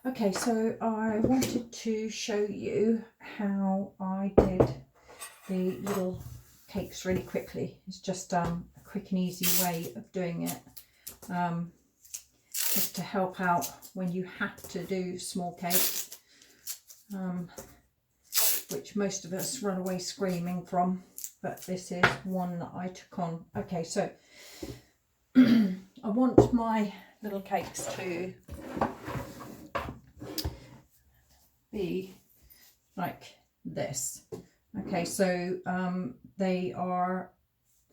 Okay, so I wanted to show you how I did the little cakes really quickly. It's just a quick and easy way of doing it, just to help out when you have to do small cakes, which most of us run away screaming from, but this is one that I took on. Okay, so I want my little cakes to be like this. Okay, so they are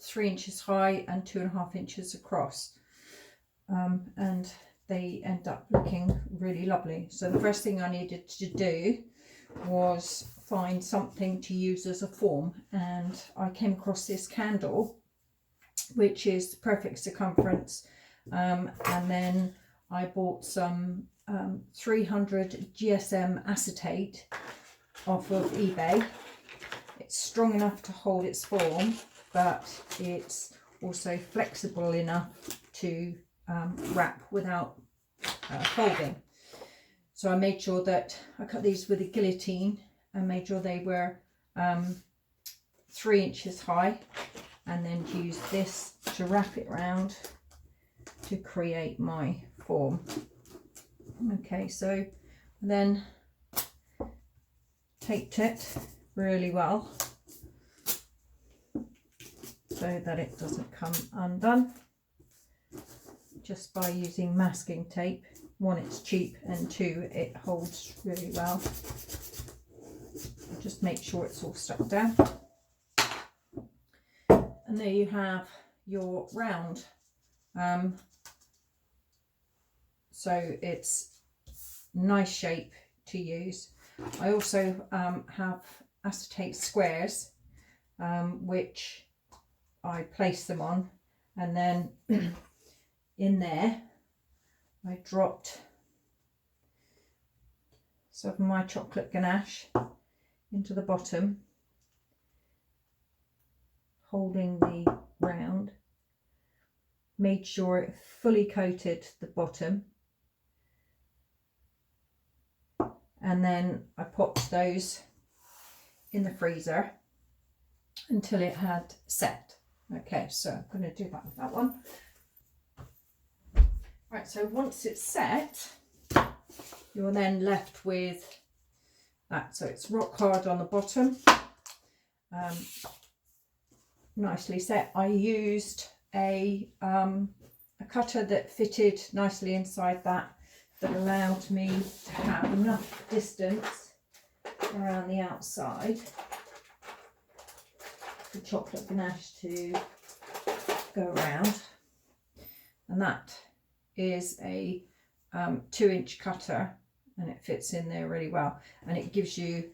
3 inches high and 2.5 inches across, and they end up looking really lovely. So the first thing I needed to do was find something to use as a form, and I came across this candle, which is perfect circumference, and then I bought some 300 GSM acetate off of eBay. It's strong enough to hold its form, but it's also flexible enough to wrap without folding. So I made sure that I cut these with a guillotine and made sure they were 3 inches high, and then used this to wrap it around to create my form. Okay, so then taped it really well so that it doesn't come undone, just by using masking tape. One, it's cheap, and two, it holds really well. Just make sure it's all stuck down, and there you have your round. So it's nice shape to use. I also have acetate squares, which I place them on, and then in there I dropped some of my chocolate ganache into the bottom, holding the round. Made sure it fully coated the bottom, and then I popped those in the freezer until it had set. Okay, so I'm going to do that with that one. Right, so once it's set, you're then left with that. So it's rock hard on the bottom, nicely set. I used a cutter that fitted nicely inside that allowed me to have enough distance around the outside for chocolate ganache to go around, and that is a 2-inch cutter, and it fits in there really well, and it gives you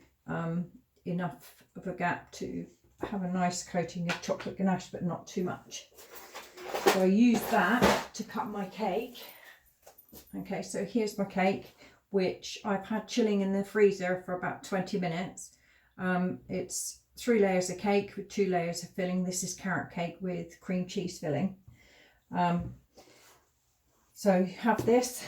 enough of a gap to have a nice coating of chocolate ganache, but not too much. So I used that to cut my cake. Okay, so here's my cake, which I've had chilling in the freezer for about 20 minutes. It's 3 layers of cake with 2 layers of filling. This is carrot cake with cream cheese filling. So you have this.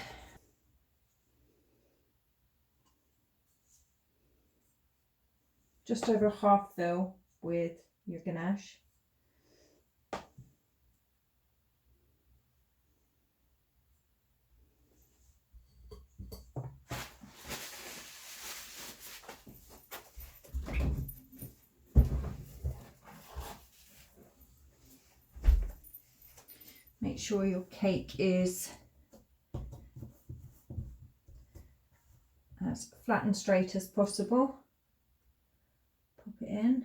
Just over half fill with your ganache. Make sure your cake is as flat and straight as possible. Pop it in,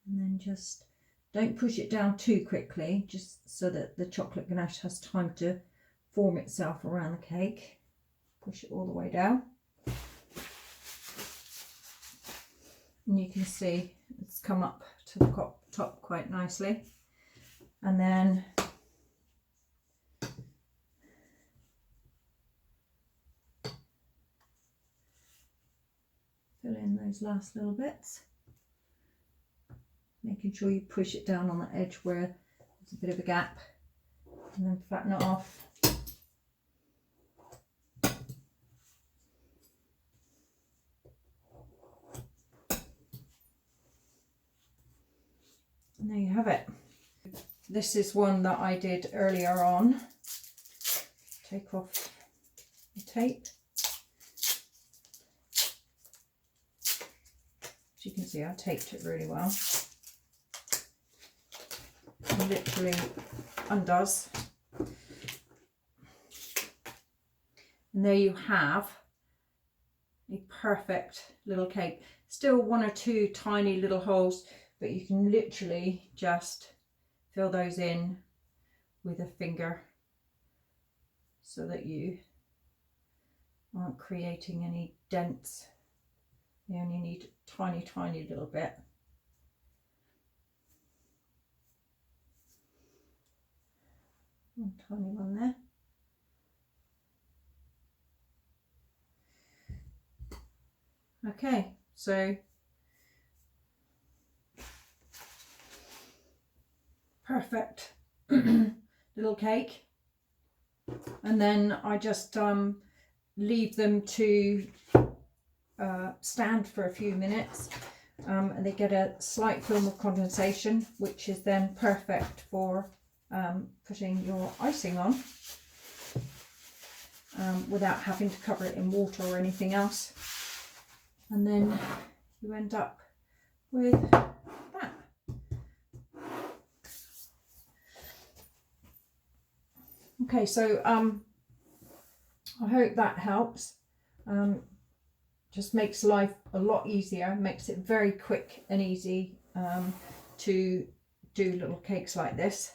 and then just don't push it down too quickly, just so that the chocolate ganache has time to form itself around the cake. Push it all the way down, and you can see it's come up to the top quite nicely. And then fill in those last little bits, making sure you push it down on the edge where there's a bit of a gap, and then flatten it off. this is one that I did earlier on. Take off the tape. As you can see, I taped it really well. It literally undoes. And there you have a perfect little cake. Still one or two tiny little holes, but you can literally just fill those in with a finger so that you aren't creating any dents. You only need a tiny, tiny little bit. One tiny one there. Okay, so perfect little cake, and then I just leave them to stand for a few minutes, and they get a slight film of condensation, which is then perfect for putting your icing on without having to cover it in water or anything else. And then you end up with that. Okay, so I hope that helps. Just makes life a lot easier, makes it very quick and easy to do little cakes like this,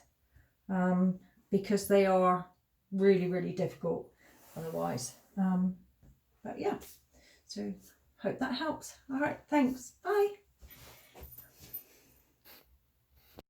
because they are really, really difficult otherwise. But yeah, so hope that helps. All right, thanks. Bye.